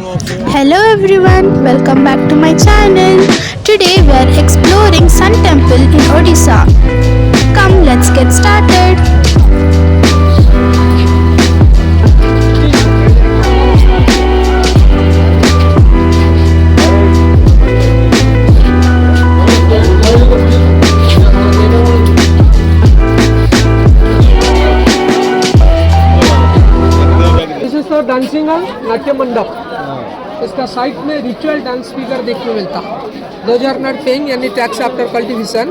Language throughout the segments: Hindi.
Hello everyone, welcome back to my channel. Today we are exploring Sun Temple in Odisha. Come, let's get started. This is for dancing hall नाट्य मंडप। इसका साइट में रिचुअल डांस फिगर देखने मिलता है। Those are not paying any tax after cultivation.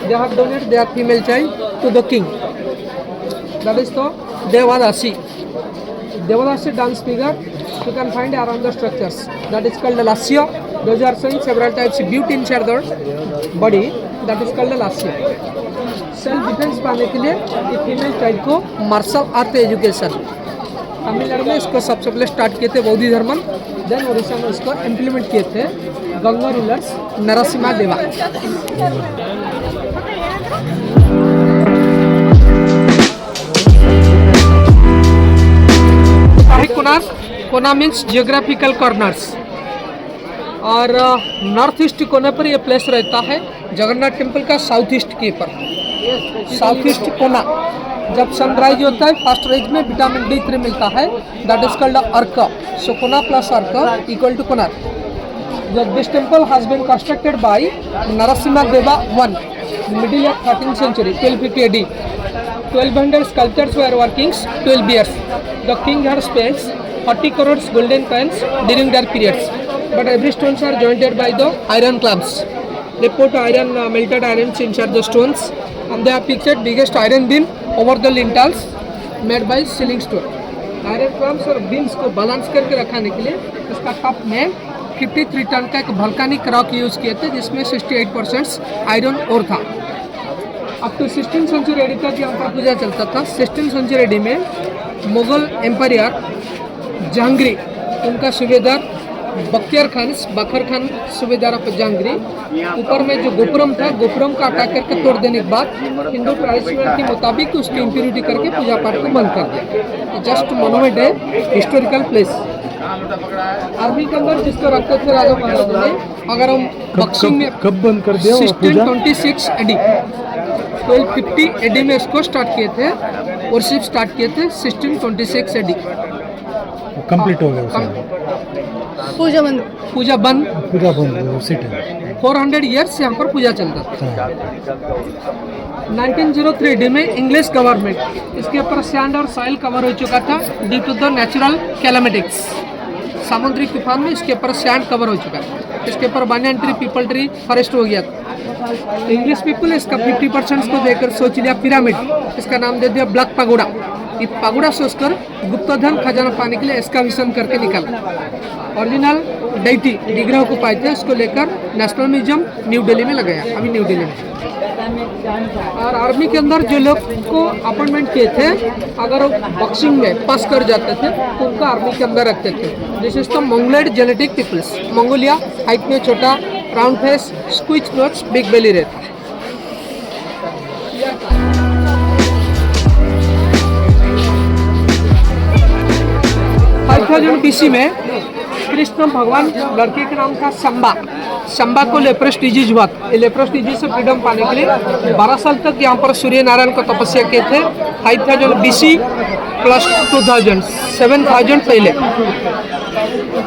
They have donate their female child to the king. That is the devadasi. Devadasi dance figure you can find around the structures. That is called the lasya. Those are showing several types of beauty inside the body. That is called the lasya. Self defence पाने के लिए फीमेल चाइल्ड को मार्शल आर्ट एजुकेशन तमिलनाडु में इसको सबसे पहले स्टार्ट किए थे बौद्ध धर्मन। देन उड़ीसा में इसको इम्प्लीमेंट किए थे गंगा रूलर्स नरसिम्हा देवा। कोना मीन्स जियोग्राफिकल कॉर्नर्स और नॉर्थ ईस्ट कोने पर ये प्लेस रहता है जगन्नाथ टेम्पल का साउथ ईस्ट के पर। साउथ ईस्ट कोना जब सनराइज होता है फर्स्ट राइज में विटामिन D3 मिलता है। दैट इज कॉल्ड अर्क। सो Kona plus Arka equal to Konark. This temple has been constructed by Narasimha Deva one middle of 13th century 1250 AD। 1200 sculptors were working 12 years. The king had spent 40 crores golden coins during their periods, but every stones are jointed by the iron clamps. They put iron melted irons inside the stones and they have fixed biggest iron beam over the lintels made by ceiling stone. Iron clamps और बीम्स को बैलेंस करके रखने के लिए इसका टॉप में 53 टन का एक वोल्केनिक रॉक यूज किए थे जिसमें 68% आयरन और था। Up to 16th century AD तक यहाँ पर पूजा चलता था। 16th century AD में मुगल एम्पायर जहांगीर उनका सूबेदार बखर खान सूबेदार ऑफ जहांगीर ऊपर में जो गोपुरम था गोपुरम का अटैक करके तोड़ देने के बाद हिंदू ट्रेडिशन के मुताबिक उसकी इम्प्यूरिटी करके पूजा पाठ को बंद कर दिया। जस्ट मोनुमेंट है, हिस्टोरिकल प्लेस। आर्मी के अंदर जिसको रखते थे राजा महाराजा ने, अगर हम बक्सिंग में कब बंद कर दिया 1626 AD 1250 AD में इसको स्टार्ट किए थे और सिर्फ स्टार्ट किए थे 1626 AD। कंप्लीट हो गया पूजा बंद। पूजा बंद उसी टाइम 400 ईयर्स यहाँ पर पूजा चलता था। 1903 AD में इंग्लिश गवर्नमेंट इसके ऊपर सैंड और सॉइल कवर हो चुका था due to the natural calamities. समुद्री तूफान में इसके ऊपर सैंड कवर हो चुका था। इसके ऊपर banyan tree people tree forest हो गया था। इंग्लिश पीपल इसका 50% को देकर सोच लिया पिरामिड। इसका नाम दे दिया ब्लैक पगोड़ा। ये पगोड़ा सोचकर गुप्त धन खजाना पाने के लिए एक्सकैवेशन करके निकाला। ओरिजिनल डेटी विग्रह को पाए थे, उसको लेकर नेशनल म्यूजियम न्यू दिल्ली में लगाया, अभी न्यू दिल्ली में। और आर्मी के अंदर जो लोग को अपॉइंटमेंट किए थे अगर वो बॉक्सिंग में पास कर जाते थे तो उनको आर्मी के अंदर रखते थे। This is the Mongoloid genetic peoples. Mongolia height में छोटा, round face, squish nose, big belly रहता है। 5000 BC में कृष्ण भगवान लड़के का नाम था शंबा को लेप्रोस डिजीज हुआ। लेप्रोस डिजीज से फ्रीडम पाने के लिए 12 साल तक यहाँ पर सूर्य नारायण को तपस्या किए थे। 5000 BC प्लस 2000 7000 पहले।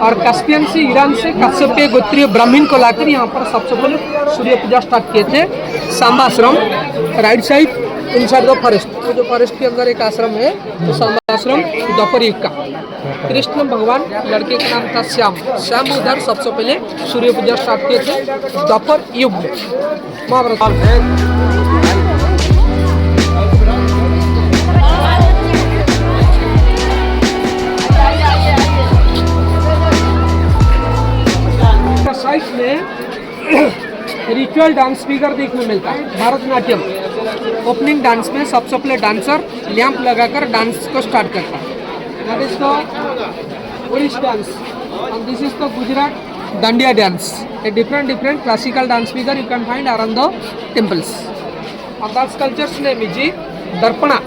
और कास्पियन से ईरान से कश्यपीय गोत्रीय ब्राह्मण को लाकर यहाँ पर सबसे पहले सूर्य पूजा स्टार्ट किए थे। सांबा आश्रम right side inside the forest. वो जो फॉरेस्ट के अंदर एक आश्रम है तो सांबा आश्रम द्वापर युग का। कृष्ण भगवान लड़के का नाम था श्याम उधर सबसे पहले सूर्य पूजा स्टार्ट किए थे द्वापर युग में। महाभारत साइट में रिचुअल डांस फिगर देखने मिलता है। भरतनाट्यम ओपनिंग डांस में सबसे पहले डांसर लैंप लगाकर डांस को स्टार्ट करता है। That is the Odissi dance and this is the Gujarat dandiya dance. A different classical dance figure you can find around the temples. And that sculpture's name is Darpana.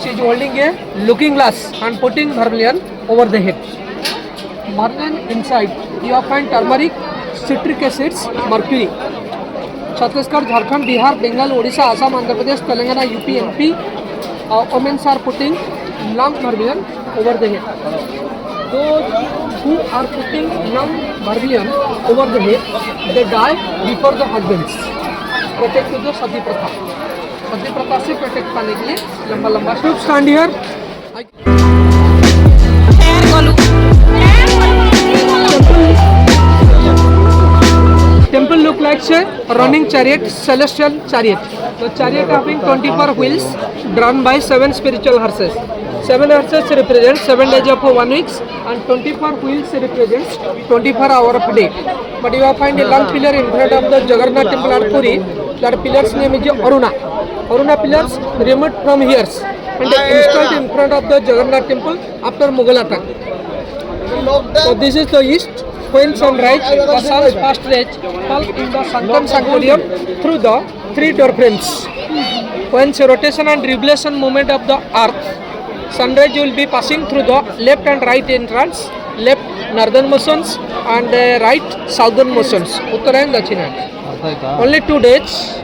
She is holding a looking glass and putting vermilion over the head. Marnen inside you will find turmeric, citric acids, mercury. Chhattisgarh, Jharkhand, Bihar, Bengal, Odisha, Assam, Andhra Pradesh, Telangana, UP, MP. Women are putting lung Marbian over the head. Those who are putting lung Marbian over the head, they die before the husbands. Protect to the Sati Pratha. Sati Pratha से protect पाने के लिए लंबा लंबा should stand here. Temple look like a running chariot, celestial chariot. The chariot having 24 wheels drawn by 7 spiritual horses. 7 horses represent 7 days of 1 week and 24 wheels represents 24 hours of day. But you will find a long pillar in front of the Jagannath temple at Puri. That pillar's name is Aruna. Aruna pillars removed from here and installed in front of the Jagannath temple after Mughal attack. So this is the east. When sunrise, the sun's first rays fall in the Sankam Sanctorium through the 3 door frames. When the rotation and revolution movement of the earth, sunrise will be passing through the left and right entrance, left northern motions and right southern motions, Uttara and Dachina. Only 2 days,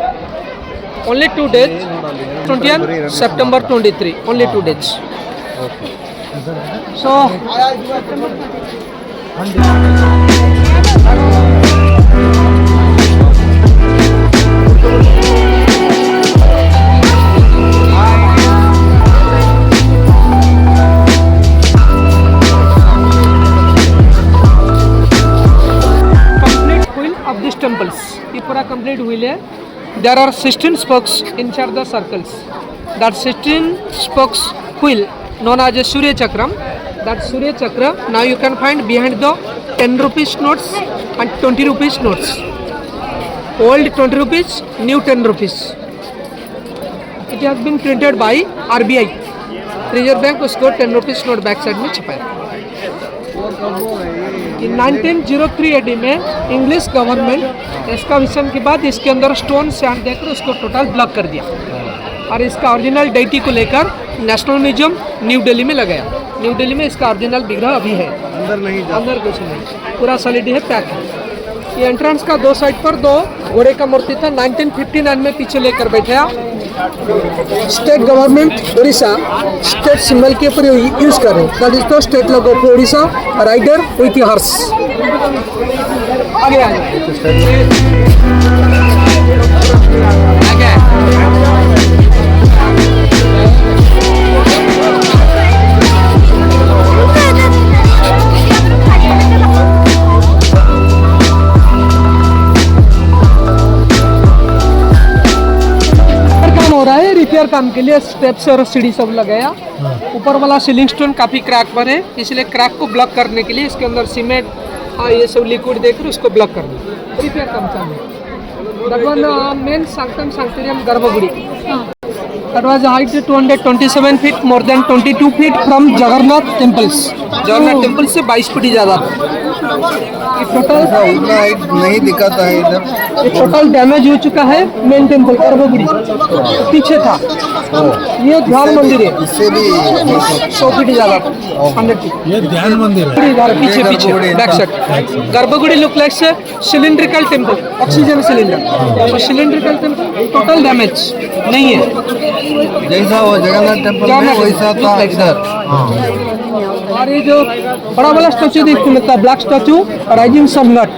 20th September 23, only 2 days. So, of these temples, ये पूरा complete wheel है. There are 16 spokes inside the circles. That 16 spokes wheel known as a Surya Chakram. That Surya Chakra now you can find behind the 10 rupees notes and 20 rupees notes. Old 20 rupees, new 10 rupees. It has been printed by RBI. Reserve Bank उसको 10 rupees note back side में छपाया. In 1903 AD में इंग्लिश गवर्नमेंट एक्सकवेशन के बाद इसके अंदर स्टोन सैंड देकर उसको टोटल ब्लॉक कर दिया और इसका ओरिजिनल डेटी को लेकर नेशनल म्यूजियम न्यू दिल्ली में लगाया. न्यू दिल्ली में इसका ओरिजिनल विग्रह अभी है. अंदर कुछ नहीं, पूरा सॉलिड है, पैक है. ये एंट्रेंस का 2 साइड पर 2 घोड़े का मूर्ति था. 1959 में पीछे लेकर बैठा. State government Orissa state symbol के ऊपर यूज कर रहे हैं. That is the state logo of Orissa, rider with horse. आगे हो रहा है. रिपेयर काम के लिए स्टेप्स और सीढ़ी सब लगाया. ऊपर वाला सीलिंग स्टोन काफी क्रैक पर है, इसलिए क्रैक को ब्लॉक करने के लिए इसके अंदर सीमेंट ये सब लिक्विड देकर उसको ब्लॉक करना. रिपेयर काम चालू है. That one main Sanctum Sanctorium Garbhagudi. That was height 227 feet, more than 22 feet from Jagannath temples. Jagannath temples से 22 फीट ज़्यादा था. ये टोटल उतना हाइट नहीं दिखाता है इधर. ये टोटल डैमेज हो चुका है. मेन टेम्पल गर्भगुड़ी पीछे था. ये ध्यान मंदिर है, इससे भी 100 फीट ज़्यादा था. 100 फीट. ये ध्यान मंदिर है. पीछे पीछे बैक साइड गर्भगुड़ी look like cylindrical temple, oxygen cylinder. तो सिलिंड्रिकल टेम्पल टोटल डैमेज नहीं है. जैसा वो जगन्नाथ टेम्पल में वैसा था इधर. और ये जो बड़ा वाला स्टैचू देखते लगता है, ब्लैक स्टैचू, राइजिंग सनगट,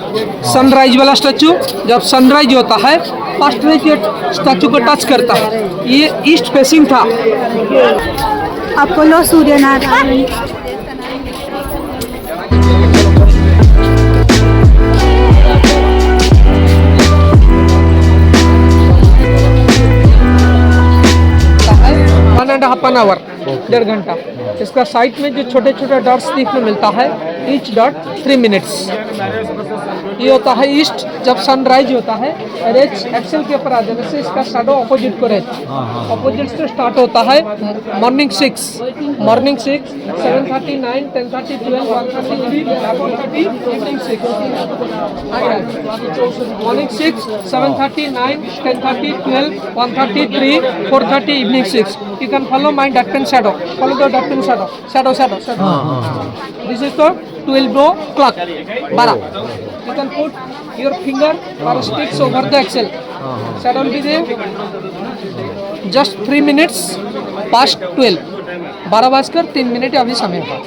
सनराइज वाला स्टैचू. जब सनराइज होता है फर्स्ट रेज ये स्टैचू को टच करता है. ये ईस्ट फेसिंग था. Apollo Suryanarayan. Half an hour, 1.5 घंटा. इसका साइड में जो छोटे छोटे डॉट्स देखने मिलता है, ईच डॉट 3 मिनट्स. ये होता है ईस्ट. जब सनराइज होता है रेज एक्सेल के ऊपर आ जाने से इसका शैडो अपोजिट को रहता है. अपोजिट से स्टार्ट होता है morning 6, 7:39, 10:30, 12, 1:33, 4:30, evening 6. Morning 6, 7:39, 10:30, 12, 1:33, 4:30, evening 6. You can follow my dot pen shadow. Follow the dot pen shadow. Shadow. This is the 12 o'clock. 12. You can put your finger or sticks over the axle. Shadow will be there. Just 3 minutes past 12. 12:03 अभी समय है.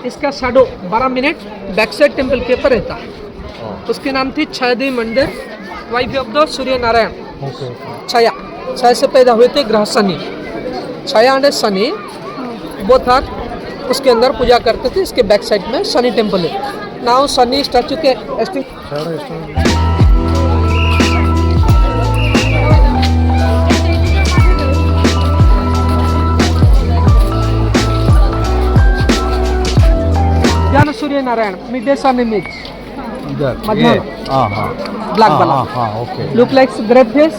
इसका shadow 12 minute back side temple के ऊपर रहता है. उसकी नाम थी छायादेवी मंदिर, wife of the Surya Narayan. छाया से पैदा हुए थे ग्रह शनि. छाया एंड शनि बोथ आर उसके अंदर पूजा करते थे. इसके बैक साइड में शनि टेम्पल है. नाउ शनि स्टैचू के ज्ञान Surya Narayan mid sun image black bala. Okay. Look like great face.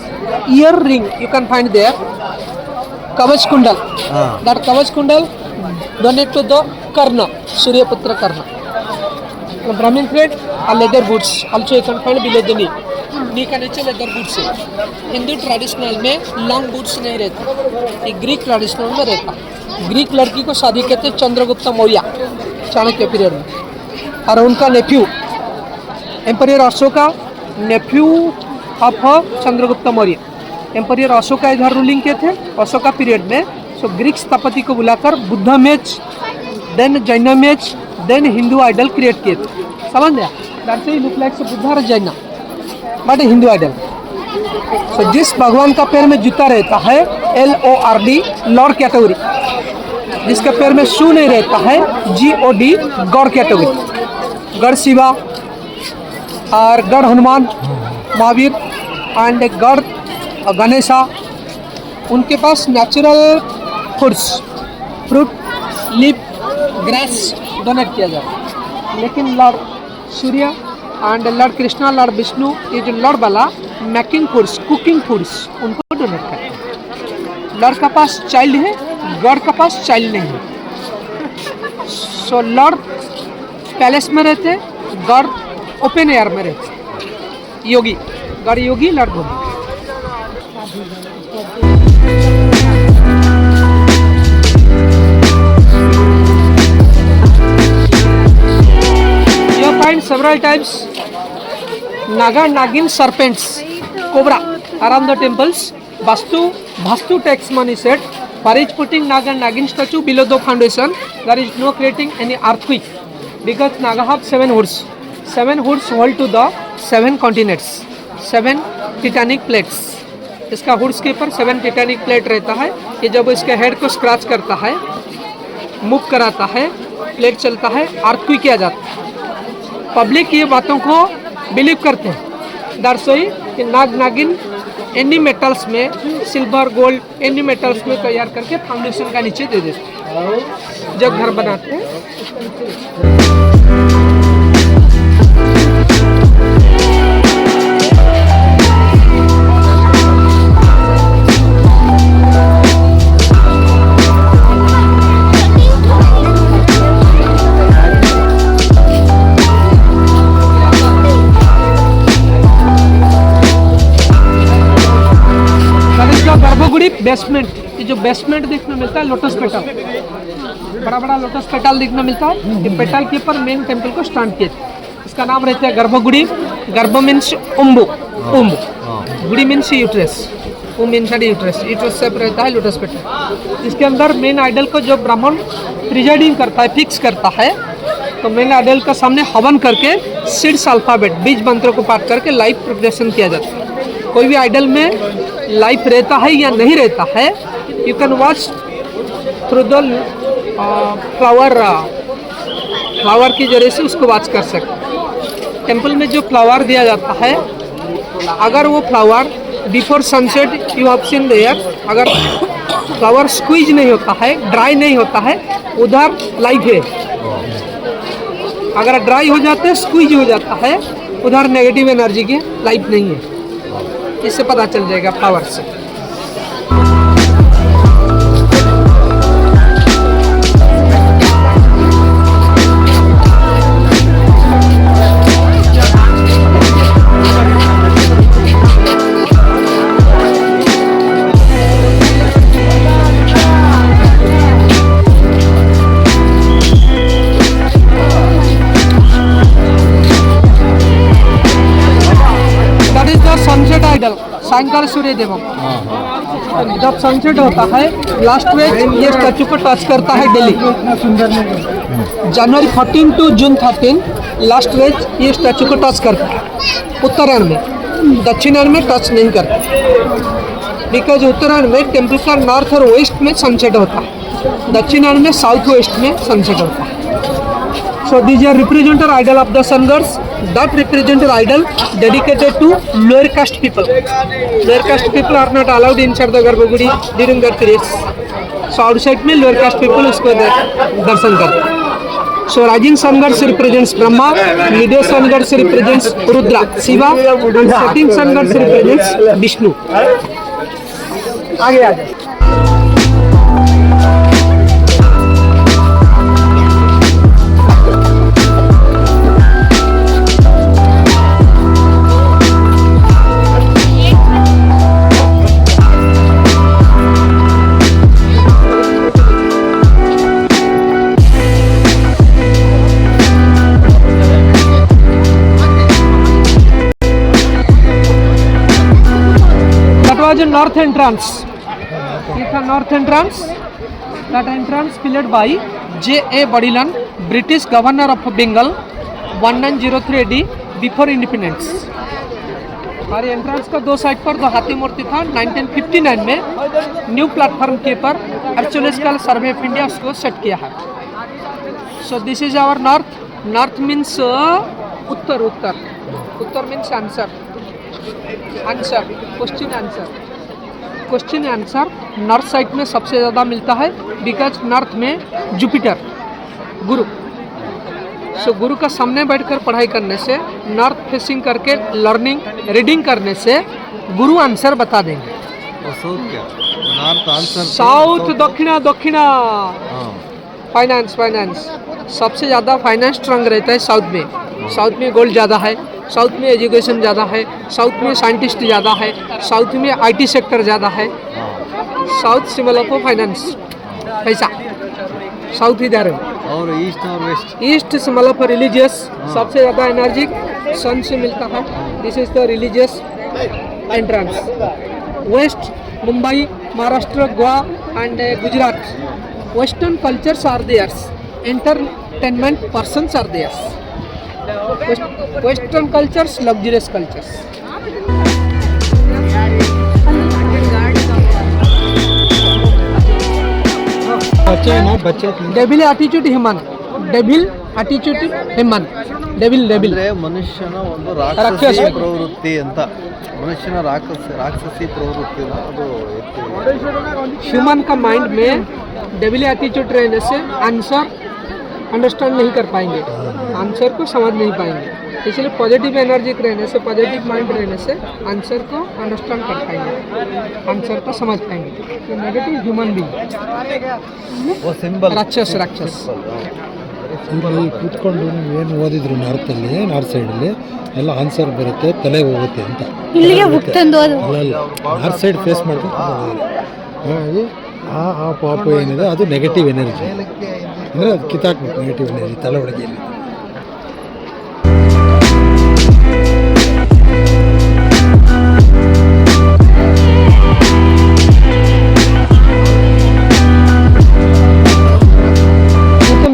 Ear ring you can find there. Kavach kundal. That kavach kundal donate to the Karna, Surya Putra Karna. The Brahmin thread are leather boots. Also you can find below the knee. Knee का नीचे leather boots है. हिंदू ट्रेडिशनल में लॉन्ग बूट्स नहीं रहते. ये ग्रीक ट्रेडिशनल में रहता. ग्रीक लड़की को शादी कहते हैं चंद्रगुप्त मौर्य चाणक्य पीरियड में. और उनका नेफ्यू एम्परियर अशोका, नेफ्यू ऑफ चंद्रगुप्त मौर्य. एम्परियर अशोका इधर रूलिंग के थे अशोका पीरियड में. सो ग्रीक स्थपति को बुलाकर Buddha match, then Jain match, then Hindu idol create किए थे. समझ गया? That's why look like Buddha और Jain but Hindu idol. So जिस भगवान का पैर में जूता रहता है LORD लॉर्ड कैटेगरी, जिसके पैर में शू नहीं रहता है GOD गॉड कैटेगरी. गढ़ शिवा और गढ़ हनुमान महावीर एंड गढ़ गणेशा, उनके पास natural foods fruit leaf grass donate किया जाता है. लेकिन lord Surya and lord Krishna lord Vishnu ये जो लॉर्ड वाला मेकिंग फूड्स कुकिंग फूड्स उनको डोनेट करते हैं. लॉर्ड का पास चाइल्ड है, गॉड का पास चाइल्ड नहीं है. सो लॉर्ड पैलेस में रहते, गॉड ओपन एयर में रहते. योगी गॉड योगी लॉर्ड भोगी. You find several types Naga, Nagin, serpents, cobra around the temples. Vastu takes money set for each putting Naga and Nagin statue below the foundation. There is no creating any earthquake because Naga have 7 hoods. 7 hoods hold to the 7 continents. 7 Titanic plates. इसका हुड्स के ऊपर 7 टिटैनिक प्लेट रहता है. ये जब इसके हेड को स्क्रैच करता है, मूव कराता है, प्लेट चलता है, अर्थक्वेक किया जाता है. पब्लिक ये बातों को बिलीव करते हैं. दैट्स व्हाई कि नाग नागिन एनी मेटल्स में सिल्वर गोल्ड एनी मेटल्स में तैयार करके फाउंडेशन का नीचे दे देते हैं जब घर बनाते हैं. बेसमेंट, ये जो बेसमेंट देखने मिलता है लोटस पेटल, बड़ा बड़ा लोटस पेटल देखने मिलता है. ये पेटल के ऊपर मेन टेम्पल को स्टैंड किए. इसका नाम रहता है गर्भगुड़ी. गर्भ मीन्स उम्बु, गुड़ी means uterus, means uterus. Uterus shape रहता है लोटस पेटल. इसके अंदर मेन आइडल को जो ब्राह्मण प्रिजाइडिंग करता है, फिक्स करता है, तो मेन आइडल का सामने हवन करके सीड्स अल्फाबेट बीज मंत्रों को पाठ करके लाइफ प्रोटेक्शन किया जाता है. कोई भी आइडल में लाइफ रहता है या नहीं रहता है, you can watch through the flower के जरिए से उसको वॉच कर सकते. टेम्पल में जो फ्लावर दिया जाता है, अगर वो flower before sunset you have seen there, अगर फ्लावर स्क्वीज नहीं होता है, ड्राई नहीं होता है, उधर लाइफ है। अगर ड्राई हो जाते हैं, स्क्वीज हो जाता है, उधर नेगेटिव एनर्जी की लाइफ नहीं है। इससे पता चल जाएगा पावर से। सनसेट आइडल सायंकाल सूर्य देवम। जब सनसेट होता है लास्ट में ये स्टैचू को टच करता है दिल्ली। जनवरी 14 टू जून 13 लास्ट वेज ये स्टैचू को टच करता है उत्तरायण में। दक्षिणायण में टच नहीं करता, बिकॉज उत्तरायण में टेम्पल का नॉर्थ और वेस्ट में सनसेट होता है, दक्षिणायण में साउथ वेस्ट में सनसेट होता है। So these are representative idol of the sun gods. That representative idol dedicated to lower caste people. Lower caste people are not allowed inside the Garbhagudi during that period. So outside में lower caste people उसको दर्शन करते हैं। So rising sun gods represents Brahma, middle sun gods represents Rudra, Shiva, and setting sun gods represents Vishnu. आगे आ जाए। Was a north entrance. It's a north entrance. That entrance built by J.A. Badilan, British Governor of Bengal, 1903 AD, before independence. और एंट्रेंस का दो साइड पर दो हाथी मूर्ति था। 1959 में न्यू प्लेटफॉर्म के पर आर्कियोलॉजिकल सर्वे ऑफ इंडिया उसको सेट किया है। So this is our north. North means उत्तर। उत्तर उत्तर means answer. Answer question answer. Question answer north side में सबसे ज़्यादा मिलता है, बिकॉज नॉर्थ में जुपिटर गुरु। सो गुरु का सामने बैठकर पढ़ाई करने से, नॉर्थ फेसिंग करके लर्निंग रीडिंग करने से गुरु आंसर बता देंगे। साउथ दक्षिणा दक्षिणा। फाइनेंस फाइनेंस सबसे ज़्यादा फाइनेंस स्ट्रांग रहता है साउथ में। साउथ में गोल्ड ज़्यादा है, साउथ में एजुकेशन ज़्यादा है, साउथ में साइंटिस्ट ज़्यादा है, साउथ में आईटी सेक्टर ज़्यादा है। साउथ सिंबल ऑफ फाइनेंस पैसा, साउथ इधर है। और ईस्ट और west. East symbol of religious, सबसे ज़्यादा एनर्जिक सन से मिलता है। This is the religious entrance. West Mumbai, Maharashtra, Goa and Gujarat. Western cultures are there's, entertainment persons are there's. Western cultures, luxurious cultures. बच्चे ना बच्चे Devil attitude human. Devil attitude human. Devil. ಮನುಷ್ಯನ ಒಂದು ರಾಕ್ಷಸಿ ಪ್ರವೃತ್ತಿ ಅಂತ, ಮನುಷ್ಯನ ರಾಕ್ಷಸಿ ಪ್ರವೃತ್ತಿ ಅದು ह्यूमन का माइंड में डेविल एटीट्यूड रहने से आंसर अंडरस्टैंड नहीं कर पाएंगे, आंसर को समझ नहीं पाएंगे। इसलिए पॉजिटिव एनर्जी रहने से, पॉजिटिव माइंड रहने से आंसर को अंडरस्टैंड कर पाएंगे, आंसर को समझ पाएंगे। तो नेगेटिव ह्यूमन बीइंग, वो सिंबल राक्षस राक्षस। ಇಲ್ಲಿ ಕೂತ್ಕೊಂಡು ಏನು ಓದಿದ್ರು ನಾರ್ತಲ್ಲಿ, ನಾರ್ತ್ ಸೈಡಲ್ಲಿ ಎಲ್ಲ ಆನ್ಸರ್ ಬರುತ್ತೆ, ತಲೆಗೆ ಹೋಗುತ್ತೆ ಅಂತ ಇಲ್ಲಿಗೆ ಬುಕ್ ತಂದು ಅಲ್ಲ ನಾರ್ತ್ ಸೈಡ್ ಫೇಸ್ ಮಾಡ್ಕೊಂಡು ಹಾಗಾಗಿ ಆ ಪಾಪ ಏನಿದೆ ಅದು ನೆಗೆಟಿವ್ ಎನರ್ಜಿ, ಅಂದರೆ ಅದು ಕಿತ್ತಾಕ್ಬೇಕು ನೆಗೆಟಿವ್ ಎನರ್ಜಿ ತಲೆ ಒಳಗೆ.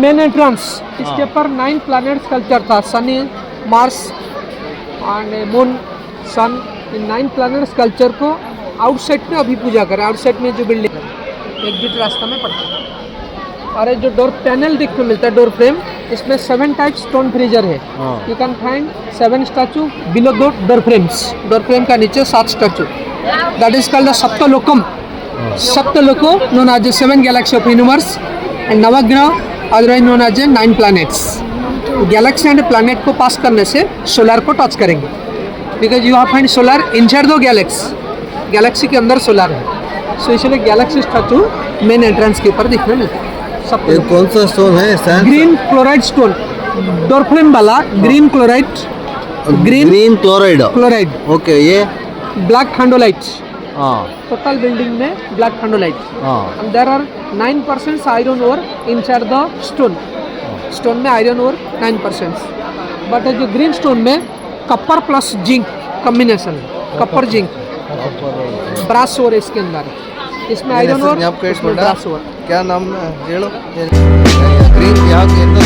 मेन एंट्रेंस, इसके ऊपर 9 प्लैनेट स्कल्पचर था, Shani, Mars and moon, sun. इन 9 प्लैनेट स्कल्पचर को आउटसाइड में अभी पूजा करें। आउटसाइड में जो बिल्डिंग एग्जिट रास्ता में पड़ता है। और ये जो डोर पैनल देखने को मिलता है, डोर फ्रेम, इसमें 7 टाइप स्टोन फ्रीजर है। You can find 7 statue below two door frames. Door frame का नीचे 7 statue, that is called the सप्तलोकम। सप्तलोको known as 7 galaxy of universe. And नवग्रह otherwise known as a 9 planets. Galaxy and planet को पास करने से सोलर को टच करेंगे, because you have find solar inside the galaxy के अंदर सोलर है, सो इसलिए गैलेक्सी स्टैचू मेन एंट्रेंस के ऊपर दिखने मिलता है सब। ये कौन सा स्टोन है? सैंड ग्रीन क्लोराइड स्टोन, डोरफ्लेम वाला green chloride, green chloride. Chloride. Okay, ये ब्लैक थंडोलाइट, हाँ टोटल बिल्डिंग में ब्लैक थंडोलाइट। हाँ and there are 9% iron ore inside the stone में आयरन ओर 9%, बट जो ग्रीन स्टोन में कपर प्लस जिंक कॉम्बिनेशन है, कपर जिंक ब्रास ओर इसके अंदर, इसमें आयरन ओर इसमें ब्रास ओर। क्या नाम ಹೇಳು? ಗ್ರೀನ್ ಯಾವ್ದು ಎಂತ